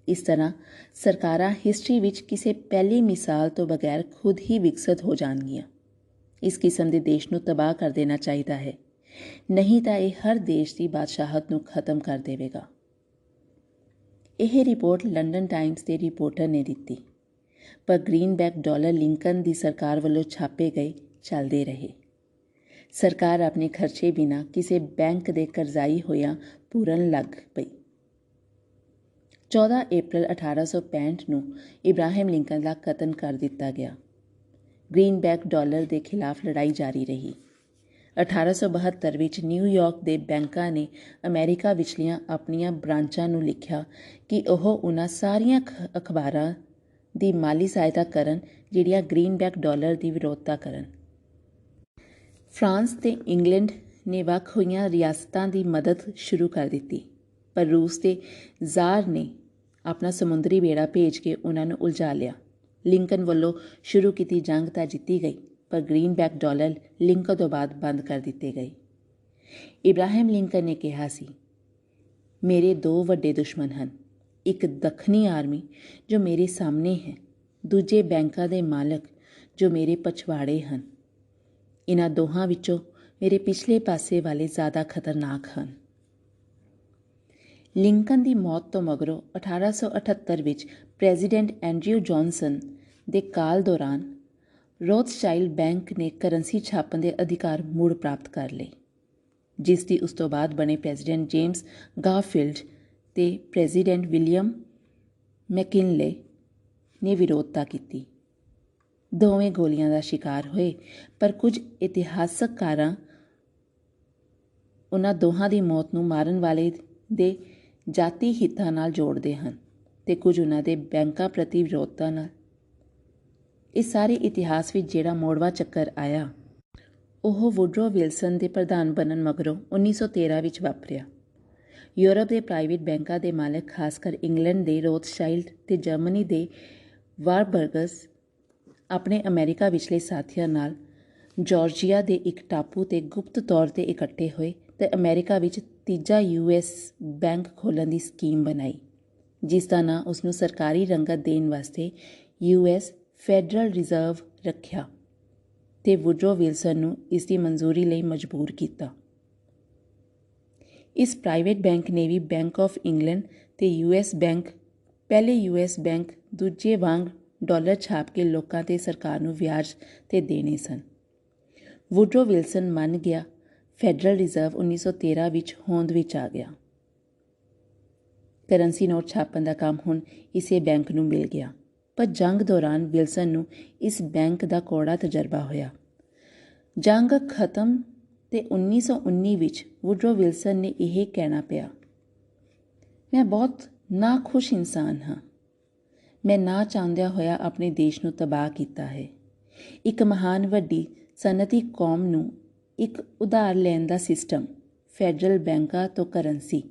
ਇਸ ਤਰ੍ਹਾਂ ਸਰਕਾਰਾਂ ਹਿਸਟਰੀ ਵਿੱਚ ਕਿਸੇ ਪਹਿਲੀ ਮਿਸਾਲ ਤੋਂ ਬਗੈਰ ਖੁਦ ਹੀ ਵਿਕਸਿਤ ਹੋ ਜਾਣਗੀਆਂ। ਇਸ ਕਿਸਮ ਦੇ ਦੇਸ਼ ਨੂੰ ਤਬਾਹ ਕਰ ਦੇਣਾ ਚਾਹੀਦਾ ਹੈ, ਨਹੀਂ ਤਾਂ ਇਹ ਹਰ ਦੇਸ਼ ਦੀ ਬਾਦਸ਼ਾਹਤ ਨੂੰ ਖਤਮ ਕਰ ਦੇਵੇਗਾ। ਇਹ ਰਿਪੋਰਟ ਲੰਡਨ ਟਾਈਮਸ ਦੇ ਰਿਪੋਰਟਰ ਨੇ ਦਿੱਤੀ, ਪਰ ਗ੍ਰੀਨਬੈਕ ਡਾਲਰ ਲਿੰਕਨ ਦੀ ਸਰਕਾਰ ਵੱਲੋਂ ਛਾਪੇ ਗਏ ਚੱਲਦੇ ਰਹੇ। ਸਰਕਾਰ ਆਪਣੇ ਖਰਚੇ ਬਿਨਾਂ ਕਿਸੇ ਬੈਂਕ ਦੇ ਕਰਜ਼ਾਈ ਹੋਇਆਂ ਪੂਰਨ ਲੱਗ ਪਈ। 14 ਅਪ੍ਰੈਲ 1865 ਨੂੰ ਇਬਰਾਹਿਮ ਲਿੰਕਨ ਦਾ ਕਤਲ ਕਰ ਦਿੱਤਾ ਗਿਆ। ਗ੍ਰੀਨਬੈਕ ਡਾਲਰ ਦੇ ਖਿਲਾਫ ਲੜਾਈ ਜਾਰੀ ਰਹੀ। 1872 ਵਿੱਚ ਨਿਊਯਾਰਕ ਦੇ ਬੈਂਕਾਂ ਨੇ ਅਮਰੀਕਾ ਵਿਚਲੀਆਂ ਆਪਣੀਆਂ ਬ੍ਰਾਂਚਾਂ ਨੂੰ ਲਿਖਿਆ ਕਿ ਉਹ ਉਹਨਾਂ ਸਾਰੀਆਂ ਅਖਬਾਰਾਂ ਦੀ ਮਾਲੀ ਸਹਾਇਤਾ ਕਰਨ ਜਿਹੜੀਆਂ ਗ੍ਰੀਨਬੈਕ ਡਾਲਰ ਦੀ ਵਿਰੋਧਤਾ ਕਰਨ। ਫਰਾਂਸ ਤੇ ਇੰਗਲੈਂਡ ਨੇ ਵੱਖ ਹੋਈਆਂ ਰਿਆਸਤਾਂ ਦੀ ਮਦਦ ਸ਼ੁਰੂ ਕਰ ਦਿੱਤੀ, ਪਰ ਰੂਸ ਦੇ ਜ਼ਾਰ ਨੇ ਆਪਣਾ ਸਮੁੰਦਰੀ ਬੇੜਾ ਭੇਜ ਕੇ ਉਹਨਾਂ ਨੂੰ ਉਲਝਾ ਲਿਆ। ਲਿੰਕਨ ਵੱਲੋਂ ਸ਼ੁਰੂ ਕੀਤੀ ਜੰਗ ਤਾਂ ਜਿੱਤੀ ਗਈ, ਪਰ ਗ੍ਰੀਨਬੈਕ ਡਾਲਰ ਲਿੰਕਨ ਤੋਂ ਬਾਅਦ ਬੰਦ ਕਰ ਦਿੱਤੇ ਗਏ। ਇਬਰਾਹਿਮ ਲਿੰਕਨ ਨੇ ਕਿਹਾ ਸੀ, ਮੇਰੇ 2 ਵੱਡੇ ਦੁਸ਼ਮਣ ਹਨ, ਇੱਕ ਦੱਖਣੀ ਆਰਮੀ ਜੋ ਮੇਰੇ ਸਾਹਮਣੇ ਹੈ, ਦੂਜੇ ਬੈਂਕਾਂ ਦੇ ਮਾਲਕ ਜੋ ਮੇਰੇ ਪਛਵਾੜੇ ਹਨ। ਇਹਨਾਂ ਦੋਹਾਂ ਵਿੱਚੋਂ ਮੇਰੇ ਪਿਛਲੇ ਪਾਸੇ ਵਾਲੇ ਜ਼ਿਆਦਾ ਖਤਰਨਾਕ ਹਨ। ਲਿੰਕਨ ਦੀ ਮੌਤ ਤੋਂ ਮਗਰੋਂ 1878 ਵਿੱਚ ਪ੍ਰੈਜ਼ੀਡੈਂਟ ਐਂਡਰਿਊ ਜੌਨਸਨ ਦੇ ਕਾਲ ਦੌਰਾਨ ਰੋਥਸ਼ਾਇਲਡ ਬੈਂਕ ਨੇ ਕਰੰਸੀ ਛਾਪਣ ਦੇ ਅਧਿਕਾਰ ਮੁੜ ਪ੍ਰਾਪਤ ਕਰ ਲਏ, ਜਿਸ ਦੀ ਉਸ ਤੋਂ ਬਾਅਦ ਬਣੇ ਪ੍ਰੈਜ਼ੀਡੈਂਟ ਜੇਮਸ ਗਾਰਫੀਲਡ ਤੇ ਪ੍ਰੈਜ਼ੀਡੈਂਟ ਵਿਲੀਅਮ ਮੈਕਿਨਲੇ ਨੇ ਵਿਰੋਧਤਾ ਕੀਤੀ। ਦੋਵੇਂ ਗੋਲੀਆਂ ਦਾ ਸ਼ਿਕਾਰ ਹੋਏ, ਪਰ ਕੁਝ ਇਤਿਹਾਸਕਾਰਾਂ ਉਹਨਾਂ ਦੋਹਾਂ ਦੀ ਮੌਤ ਨੂੰ ਮਾਰਨ ਵਾਲੇ ਦੇ ਜਾਤੀ ਹਿੱਤਾਂ ਨਾਲ ਜੋੜਦੇ ਹਨ ਅਤੇ ਕੁਝ ਉਹਨਾਂ ਦੇ ਬੈਂਕਾਂ ਪ੍ਰਤੀ ਵਿਰੋਧਤਾ ਨਾਲ। ਇਸ ਸਾਰੇ ਇਤਿਹਾਸ ਵਿੱਚ ਜਿਹੜਾ ਮੋੜਵਾਂ ਚੱਕਰ ਆਇਆ, ਉਹ ਵੁਡਰੋ ਵਿਲਸਨ ਦੇ ਪ੍ਰਧਾਨ ਬਣਨ ਮਗਰੋਂ 1913 ਵਿੱਚ ਵਾਪਰਿਆ। ਯੂਰਪ ਦੇ ਪ੍ਰਾਈਵੇਟ ਬੈਂਕਾਂ ਦੇ ਮਾਲਕ, ਖਾਸਕਰ ਇੰਗਲੈਂਡ ਦੇ ਰੋਥਸ਼ਾਇਲਡ ਤੇ ਜਰਮਨੀ ਦੇ ਵਾਰਬਰਗਸ, ਆਪਣੇ ਅਮਰੀਕਾ ਵਿਚਲੇ ਸਾਥੀਆਂ ਨਾਲ ਜਾਰਜੀਆ ਦੇ ਇੱਕ ਟਾਪੂ 'ਤੇ ਗੁਪਤ ਤੌਰ 'ਤੇ ਇਕੱਠੇ ਹੋਏ ਅਤੇ ਅਮਰੀਕਾ ਵਿੱਚ ਤੀਜਾ US ਬੈਂਕ ਖੋਲ੍ਹਣ ਦੀ ਸਕੀਮ ਬਣਾਈ, ਜਿਸ ਦਾ ਨਾਂ ਉਸਨੂੰ ਸਰਕਾਰੀ ਰੰਗਤ ਦੇਣ ਵਾਸਤੇ US ਫੈਡਰਲ ਰਿਜ਼ਰਵ ਰੱਖਿਆ ਅਤੇ ਵੁਡਰੋ ਵਿਲਸਨ ਨੂੰ ਇਸ ਦੀ ਮਨਜ਼ੂਰੀ ਲਈ ਮਜਬੂਰ ਕੀਤਾ। ਇਸ ਪ੍ਰਾਈਵੇਟ ਬੈਂਕ ਨੇ ਵੀ ਬੈਂਕ ਆਫ ਇੰਗਲੈਂਡ ਅਤੇ US ਬੈਂਕ, ਪਹਿਲੇ US ਬੈਂਕ ਦੂਜੇ ਵਾਂਗ ਡਾਲਰ ਛਾਪ ਕੇ ਲੋਕਾਂ ਤੇ ਸਰਕਾਰ ਨੂੰ ਵਿਆਜ 'ਤੇ ਦੇਣੇ ਸਨ। ਵੁਡਰੋ ਵਿਲਸਨ ਮੰਨ ਗਿਆ। ਫੈਡਰਲ ਰਿਜ਼ਰਵ 1913 ਵਿੱਚ ਹੋਂਦ ਵਿੱਚ ਆ ਗਿਆ। ਕਰੰਸੀ ਨੋਟ ਛਾਪਣ ਦਾ ਕੰਮ ਹੁਣ ਇਸੇ ਬੈਂਕ ਨੂੰ ਮਿਲ ਗਿਆ। ਪਰ ਜੰਗ ਦੌਰਾਨ ਵਿਲਸਨ ਨੂੰ ਇਸ ਬੈਂਕ ਦਾ ਕੌੜਾ ਤਜਰਬਾ ਹੋਇਆ। ਜੰਗ ਖਤਮ ਤੇ 1919 ਵਿੱਚ ਵੁਡਰੋ ਵਿਲਸਨ ਨੇ ਇਹ ਕਹਿਣਾ ਪਿਆ, ਮੈਂ ਬਹੁਤ ਨਾਖੁਸ਼ ਇਨਸਾਨ ਹਾਂ। ਮੈਂ ਨਾ ਚਾਹੁੰਦਿਆਂ ਹੋਇਆ ਆਪਣੇ ਦੇਸ਼ ਨੂੰ ਤਬਾਹ ਕੀਤਾ ਹੈ। ਇੱਕ ਮਹਾਨ ਵੱਡੀ ਸਨਅਤੀ ਕੌਮ ਨੂੰ ਇੱਕ ਉਧਾਰ ਲੈਣ ਦਾ ਸਿਸਟਮ, ਫੈਡਰਲ ਬੈਂਕਾਂ ਤੋਂ ਕਰੰਸੀ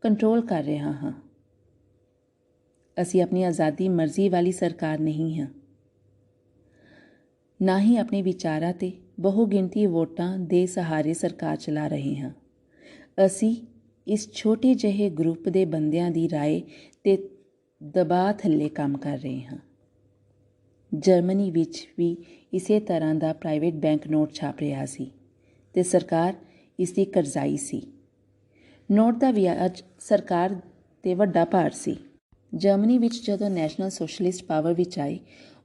ਕੰਟਰੋਲ ਕਰ ਰਿਹਾ ਹਾਂ। ਅਸੀਂ ਆਪਣੀ ਆਜ਼ਾਦੀ ਮਰਜ਼ੀ ਵਾਲੀ ਸਰਕਾਰ ਨਹੀਂ ਹਾਂ, ਨਾ ਹੀ ਆਪਣੇ ਵਿਚਾਰਾਂ ਤੇ ਬਹੁਗਿਣਤੀ ਵੋਟਾਂ ਦੇ ਸਹਾਰੇ ਸਰਕਾਰ ਚਲਾ ਰਹੇ ਹਾਂ। ਅਸੀਂ ਇਸ ਛੋਟੇ ਜਿਹੇ ਗਰੁੱਪ ਦੇ ਬੰਦਿਆਂ ਦੀ ਰਾਏ ਤੇ ਦਬਾਅ ਥੱਲੇ ਕੰਮ ਕਰ ਰਹੇ ਹਾਂ। ਜਰਮਨੀ ਵਿੱਚ ਵੀ ਇਸੇ ਤਰ੍ਹਾਂ ਦਾ ਪ੍ਰਾਈਵੇਟ ਬੈਂਕ ਨੋਟ ਛਾਪ ਰਿਹਾ ਸੀ ਤੇ ਸਰਕਾਰ ਇਸ ਦੀ ਕਰਜ਼ਾਈ ਸੀ। ਨੋਟ ਦਾ ਵਿਆਜ ਸਰਕਾਰ 'ਤੇ ਵੱਡਾ ਭਾਰ ਸੀ। ਜਰਮਨੀ ਵਿੱਚ ਜਦੋਂ ਨੈਸ਼ਨਲ ਸੋਸ਼ਲਿਸਟ ਪਾਵਰ ਵਿੱਚ ਆਏ,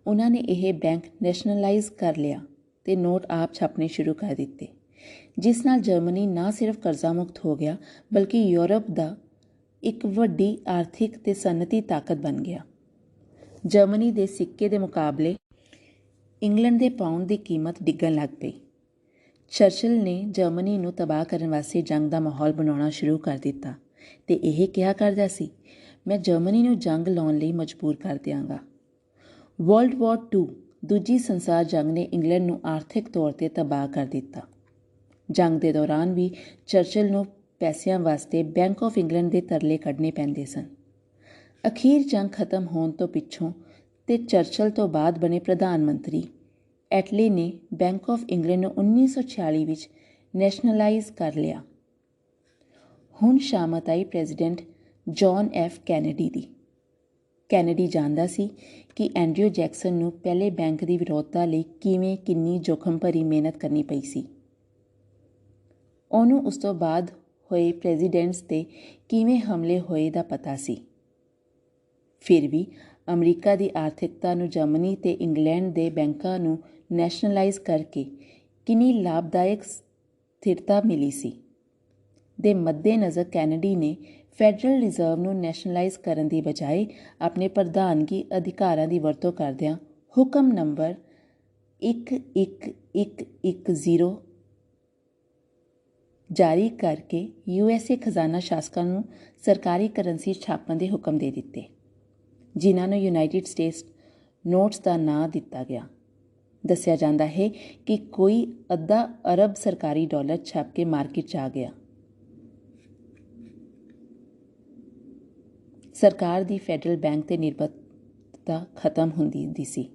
ਉਹਨਾਂ ਨੇ ਇਹ ਬੈਂਕ ਨੈਸ਼ਨਲਾਈਜ਼ ਕਰ ਲਿਆ ਤੇ ਨੋਟ ਆਪ ਛਾਪਣੇ ਸ਼ੁਰੂ ਕਰ ਦਿੱਤੇ, ਜਿਸ ਨਾਲ ਜਰਮਨੀ ਨਾ ਸਿਰਫ ਕਰਜ਼ਾ ਮੁਕਤ ਹੋ ਗਿਆ, ਬਲਕਿ ਯੂਰਪ ਦਾ ਇੱਕ ਵੱਡੀ ਆਰਥਿਕ ਤੇ ਸਨਅਤੀ ਤਾਕਤ ਬਣ ਗਿਆ। ਜਰਮਨੀ ਦੇ ਸਿੱਕੇ ਦੇ ਮੁਕਾਬਲੇ ਇੰਗਲੈਂਡ ਦੇ ਪਾਉਂਡ ਦੀ ਕੀਮਤ ਡਿੱਗਣ ਲੱਗ ਪਈ। ਚਰਚਿਲ ਨੇ ਜਰਮਨੀ ਨੂੰ ਤਬਾਹ ਕਰਨ ਵਾਸਤੇ ਜੰਗ ਦਾ ਮਾਹੌਲ ਬਣਾਉਣਾ ਸ਼ੁਰੂ ਕਰ ਦਿੱਤਾ ਤੇ ਇਹ ਕਿਹਾ ਕਰਦਾ ਸੀ, ਮੈਂ ਜਰਮਨੀ ਨੂੰ ਜੰਗ ਲਾਉਣ ਲਈ ਮਜਬੂਰ ਕਰ ਦਿਆਂਗਾ। ਵਰਲਡ ਵਾਰ II, ਦੂਜੀ ਸੰਸਾਰ ਜੰਗ ਨੇ ਇੰਗਲੈਂਡ ਨੂੰ ਆਰਥਿਕ ਤੌਰ 'ਤੇ ਤਬਾਹ ਕਰ ਦਿੱਤਾ। ਜੰਗ ਦੇ ਦੌਰਾਨ ਵੀ ਚਰਚਿਲ ਨੂੰ ਪੈਸਿਆਂ ਵਾਸਤੇ ਬੈਂਕ ਆਫ ਇੰਗਲੈਂਡ ਦੇ ਤਰਲੇ ਕੱਢਣੇ ਪੈਂਦੇ ਸਨ। ਅਖੀਰ ਜੰਗ ਖਤਮ ਹੋਣ ਤੋਂ ਪਿੱਛੋਂ ਤੇ ਚਰਚਿਲ ਤੋਂ ਬਾਅਦ ਬਣੇ ਪ੍ਰਧਾਨ ਮੰਤਰੀ ਐਟਲੇ ਨੇ ਬੈਂਕ ਆਫ ਇੰਗਲੈਂਡ ਨੂੰ 1946 ਵਿੱਚ ਨੈਸ਼ਨਲਾਈਜ਼ ਕਰ ਲਿਆ। ਹੁਣ ਸ਼ਾਮਤ ਆਈ ਪ੍ਰੈਜ਼ੀਡੈਂਟ ਜੌਨ ਐਫ ਕੈਨੇਡੀ ਦੀ। ਕੈਨੇਡੀ ਜਾਣਦਾ ਸੀ ਕਿ ਐਂਡਰਿਊ ਜੈਕਸਨ ਨੂੰ ਪਹਿਲੇ ਬੈਂਕ ਦੀ ਵਿਰੋਧਤਾ ਲਈ ਕਿੰਨੀ ਜੋਖਮ ਭਰੀ ਮਿਹਨਤ ਕਰਨੀ ਪਈ ਸੀ। ਉਹਨੂੰ ਉਸ ਤੋਂ ਬਾਅਦ ਹੋਏ ਪ੍ਰੈਜ਼ੀਡੈਂਟਸ 'ਤੇ ਕਿਵੇਂ ਹਮਲੇ ਹੋਏ ਦਾ ਪਤਾ ਸੀ। ਫਿਰ ਵੀ ਅਮਰੀਕਾ ਦੀ ਆਰਥਿਕਤਾ ਨੂੰ ਜਰਮਨੀ ਤੇ ਇੰਗਲੈਂਡ ਦੇ ਬੈਂਕਾਂ ਨੂੰ ਨੈਸ਼ਨਲਾਈਜ਼ ਕਰਕੇ ਕਿੰਨੀ ਲਾਭਦਾਇਕ ਸਥਿਰਤਾ ਮਿਲੀ ਸੀ ਦੇ ਮੱਦੇਨਜ਼ਰ ਕੈਨੇਡੀ ਨੇ ਫੈਡਰਲ ਰਿਜ਼ਰਵ ਨੂੰ ਨੈਸ਼ਨਲਾਈਜ਼ ਕਰਨ ਦੀ ਬਜਾਏ ਆਪਣੇ ਪ੍ਰਧਾਨਗੀ ਅਧਿਕਾਰਾਂ ਦੀ ਵਰਤੋਂ ਕਰਦਿਆਂ ਹੁਕਮ ਨੰਬਰ 11110 ਜਾਰੀ ਕਰਕੇ USA ਖਜ਼ਾਨਾ ਸ਼ਾਸਕਾਂ ਨੂੰ ਸਰਕਾਰੀ ਕਰੰਸੀ ਛਾਪਣ ਦੇ ਹੁਕਮ ਦੇ ਦਿੱਤੇ, ਜਿਨ੍ਹਾਂ ਨੂੰ ਯੂਨਾਈਟਿਡ ਸਟੇਟਸ ਨੋਟਸ ਦਾ ਨਾਂ ਦਿੱਤਾ ਗਿਆ। ਦੱਸਿਆ ਜਾਂਦਾ ਹੈ ਕਿ ਕੋਈ ਅੱਧਾ ਅਰਬ ਸਰਕਾਰੀ ਡਾਲਰ ਛਪ ਕੇ ਮਾਰਕੀਟ 'ਚ ਆ ਗਿਆ। ਸਰਕਾਰ ਦੀ ਫੈਡਰਲ ਬੈਂਕ 'ਤੇ ਨਿਰਭਰਤਾ ਖਤਮ ਹੁੰਦੀ ਸੀ।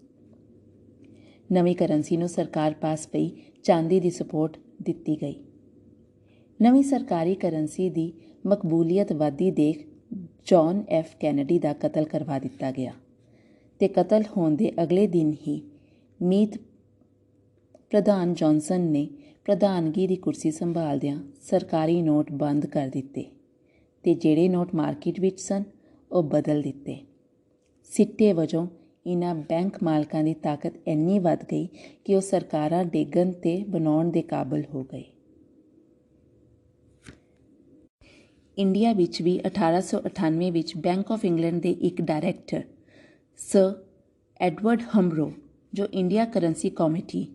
ਨਵੀਂ ਕਰੰਸੀ ਨੂੰ ਸਰਕਾਰ ਪਾਸ ਪਈ ਚਾਂਦੀ ਦੀ ਸਪੋਰਟ ਦਿੱਤੀ ਗਈ। ਨਵੀਂ ਸਰਕਾਰੀ ਕਰੰਸੀ ਦੀ ਮਕਬੂਲੀਅਤ ਵਧਦੀ ਦੇਖ ਜੌਨ ਐਫ ਕੈਨੇਡੀ ਦਾ ਕਤਲ ਕਰਵਾ ਦਿੱਤਾ ਗਿਆ ਤੇ ਕਤਲ ਹੋਣ ਦੇ ਅਗਲੇ ਦਿਨ ਹੀ ਮੀਤ ਪ੍ਰਧਾਨ ਜੌਨਸਨ ਨੇ ਪ੍ਰਧਾਨਗੀ ਦੀ ਕੁਰਸੀ ਸੰਭਾਲਦਿਆਂ ਸਰਕਾਰੀ ਨੋਟ ਬੰਦ ਕਰ ਦਿੱਤੇ ਤੇ ਜਿਹੜੇ ਨੋਟ ਮਾਰਕੀਟ ਵਿੱਚ ਸਨ ਉਹ ਬਦਲ ਦਿੱਤੇ। ਸਿੱਟੇ ਵਜੋਂ ਇਹਨਾਂ ਬੈਂਕ ਮਾਲਕਾਂ ਦੀ ਤਾਕਤ ਇੰਨੀ ਵੱਧ ਗਈ ਕਿ ਉਹ ਸਰਕਾਰਾਂ ਡੇਗਣ ਤੇ ਬਣਾਉਣ ਦੇ ਕਾਬਲ ਹੋ ਗਏ। ਇੰਡੀਆ ਵਿੱਚ ਵੀ 1898 ਵਿੱਚ ਬੈਂਕ ਆਫ ਇੰਗਲੈਂਡ ਦੇ ਇੱਕ ਡਾਇਰੈਕਟਰ ਸਰ ਐਡਵਰਡ ਹੰਬਰੋ, ਜੋ India currency committee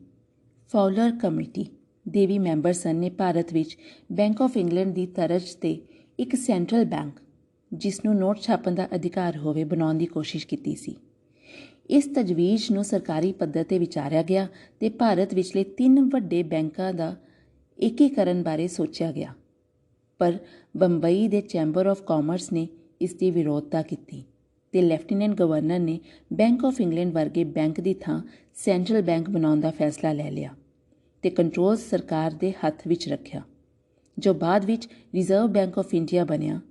Fowler committee ਦੇ ਵੀ ਮੈਂਬਰ ਸਨ, ਨੇ ਭਾਰਤ ਵਿੱਚ ਬੈਂਕ ਆਫ ਇੰਗਲੈਂਡ ਦੀ ਤਰਜ਼ 'ਤੇ ਇੱਕ ਸੈਂਟਰਲ ਬੈਂਕ, ਜਿਸ ਨੂੰ ਨੋਟ ਛਾਪਣ ਦਾ ਅਧਿਕਾਰ ਹੋਵੇ, ਬਣਾਉਣ ਦੀ ਕੋਸ਼ਿਸ਼ ਕੀਤੀ ਸੀ। ਇਸ ਤਜਵੀਜ਼ ਨੂੰ ਸਰਕਾਰੀ ਪੱਧਰ 'ਤੇ ਵਿਚਾਰਿਆ ਗਿਆ ਤੇ ਭਾਰਤ ਵਿਚਲੇ 3 ਵੱਡੇ ਬੈਂਕਾਂ ਦਾ ਏਕੀਕਰਨ ਬਾਰੇ ਸੋਚਿਆ ਗਿਆ, ਪਰ ਬੰਬਈ ਦੇ ਚੈਂਬਰ ਆਫ ਕਾਮਰਸ ਨੇ ਇਸ ਦੀ ਵਿਰੋਧਤਾ ਕੀਤੀ ਤੇ ਲੈਫਟੀਨੈਂਟ ਗਵਰਨਰ ਨੇ ਬੈਂਕ ਆਫ ਇੰਗਲੈਂਡ ਵਰਗੇ ਬੈਂਕ ਦੀ ਥਾਂ ਸੈਂਟਰਲ ਬੈਂਕ ਬਣਾਉਣ ਦਾ ਫੈਸਲਾ ਲੈ ਲਿਆ ਤੇ ਕੰਟਰੋਲ ਸਰਕਾਰ ਦੇ ਹੱਥ ਵਿੱਚ ਰੱਖਿਆ, ਜੋ ਬਾਅਦ ਵਿੱਚ ਰਿਜ਼ਰਵ ਬੈਂਕ ਆਫ ਇੰਡੀਆ ਬਣਿਆ,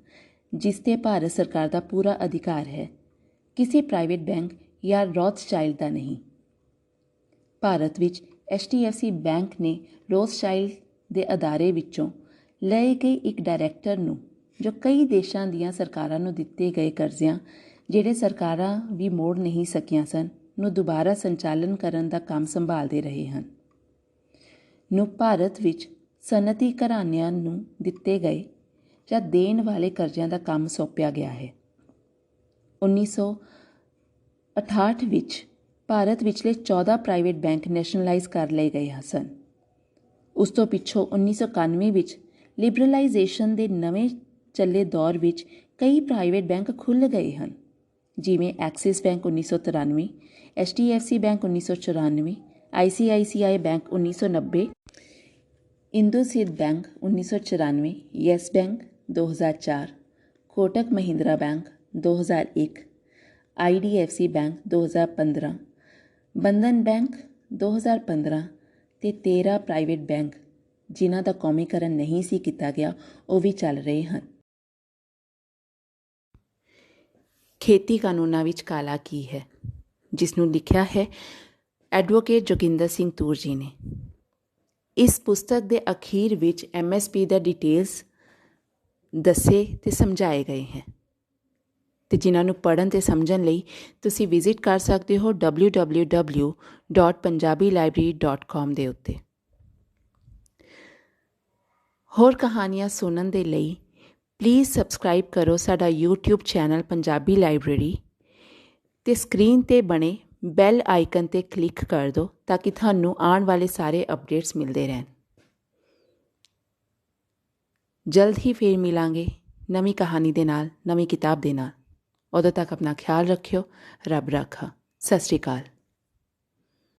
ਜਿਸ 'ਤੇ ਭਾਰਤ ਸਰਕਾਰ ਦਾ ਪੂਰਾ ਅਧਿਕਾਰ ਹੈ, ਕਿਸੇ ਪ੍ਰਾਈਵੇਟ ਬੈਂਕ ਜਾਂ ਰੌਥਸ਼ਾਇਲਡ ਦਾ ਨਹੀਂ। ਭਾਰਤ ਵਿੱਚ HDFC ਬੈਂਕ ਨੇ ਰੌਥਸ਼ਾਇਲਡ ਦੇ ਅਦਾਰੇ ਵਿੱਚੋਂ ਲਏ ਗਏ ਇੱਕ ਡਾਇਰੈਕਟਰ ਨੂੰ, ਜੋ ਕਈ ਦੇਸ਼ਾਂ ਦੀਆਂ ਸਰਕਾਰਾਂ ਨੂੰ ਦਿੱਤੇ ਗਏ ਕਰਜ਼ਿਆਂ, ਜਿਹੜੇ ਸਰਕਾਰਾਂ ਵੀ ਮੋੜ ਨਹੀਂ ਸਕੀਆਂ ਸਨ, ਨੂੰ ਦੁਬਾਰਾ ਸੰਚਾਲਨ ਕਰਨ ਦਾ ਕੰਮ ਸੰਭਾਲਦੇ ਰਹੇ ਹਨ। ਨੂੰ ਭਾਰਤ ਵਿੱਚ ਸਨਅਤੀ ਘਰਾਣਿਆਂ ਨੂੰ ਦਿੱਤੇ ਗਏ ਜਾਂ ਦੇਣ ਵਾਲੇ ਕਰਜ਼ਿਆਂ ਦਾ ਕੰਮ ਸੌਂਪਿਆ ਗਿਆ ਹੈ। 1968 ਵਿੱਚ ਭਾਰਤ ਵਿਚਲੇ 14 ਪ੍ਰਾਈਵੇਟ ਬੈਂਕ ਨੈਸ਼ਨਲਾਈਜ਼ ਕਰ ਲਏ ਗਏ ਸਨ। ਉਸ ਤੋਂ ਪਿੱਛੋਂ 1991 ਵਿੱਚ ਲਿਬਰਲਾਈਜੇਸ਼ਨ ਦੇ ਨਵੇਂ ਚੱਲੇ ਦੌਰ ਵਿੱਚ ਕਈ ਪ੍ਰਾਈਵੇਟ ਬੈਂਕ ਖੁੱਲ੍ਹ ਗਏ ਹਨ, ਜਿਵੇਂ Axis bank 1993, HDFC bank 1994, ICICI bank 1990, IndusInd bank 1994, Yes bank 2004, Kotak Mahindra bank 2001, IDFC bank 2015, Bandhan bank 2015 ਅਤੇ 13 ਪ੍ਰਾਈਵੇਟ ਬੈਂਕ ਜਿਨ੍ਹਾਂ ਦਾ ਕੌਮੀਕਰਨ ਨਹੀਂ ਸੀ ਕੀਤਾ ਗਿਆ ਉਹ ਵੀ ਚੱਲ ਰਹੇ ਹਨ। ਖੇਤੀ ਕਾਨੂੰਨਾਂ ਵਿੱਚ ਕਾਲਾ ਕੀ ਹੈ, ਜਿਸ ਨੂੰ ਲਿਖਿਆ ਹੈ ਐਡਵੋਕੇਟ ਜੋਗਿੰਦਰ ਸਿੰਘ ਤੂਰ ਜੀ ਨੇ। ਇਸ ਪੁਸਤਕ ਦੇ ਅਖੀਰ ਵਿੱਚ MSP ਦਾ ਡਿਟੇਲਸ ਦੱਸੇ ਅਤੇ ਸਮਝਾਏ ਗਏ ਹੈ, ਅਤੇ ਜਿਨ੍ਹਾਂ ਨੂੰ ਪੜ੍ਹਨ ਅਤੇ ਸਮਝਣ ਲਈ ਤੁਸੀਂ ਵਿਜ਼ਿਟ ਕਰ ਸਕਦੇ ਹੋ www.punjabilibrary.com ਦੇ ਉੱਤੇ। ਹੋਰ ਕਹਾਣੀਆਂ ਸੁਣਨ ਦੇ ਲਈ ਪਲੀਜ਼ ਸਬਸਕ੍ਰਾਈਬ ਕਰੋ ਸਾਡਾ YouTube ਚੈਨਲ ਪੰਜਾਬੀ ਲਾਇਬ੍ਰੇਰੀ, ਅਤੇ ਸਕਰੀਨ 'ਤੇ ਬਣੇ ਬੈਲ ਆਈਕਨ 'ਤੇ ਕਲਿੱਕ ਕਰ ਦਿਓ ਤਾਂ ਕਿ ਤੁਹਾਨੂੰ ਆਉਣ ਵਾਲੇ ਸਾਰੇ ਅਪਡੇਟਸ ਮਿਲਦੇ ਰਹਿਣ। ਜਲਦ ਹੀ ਫੇਰ ਮਿਲਾਂਗੇ ਨਵੀਂ ਕਹਾਣੀ ਦੇ ਨਾਲ, ਨਵੀਂ ਕਿਤਾਬ ਦੇ ਨਾਲ। ਉਦੋਂ ਤੱਕ ਆਪਣਾ ਖਿਆਲ ਰੱਖਿਓ। ਰੱਬ ਰਾਖਾ। ਸਤਿ ਸ਼੍ਰੀ ਅਕਾਲ।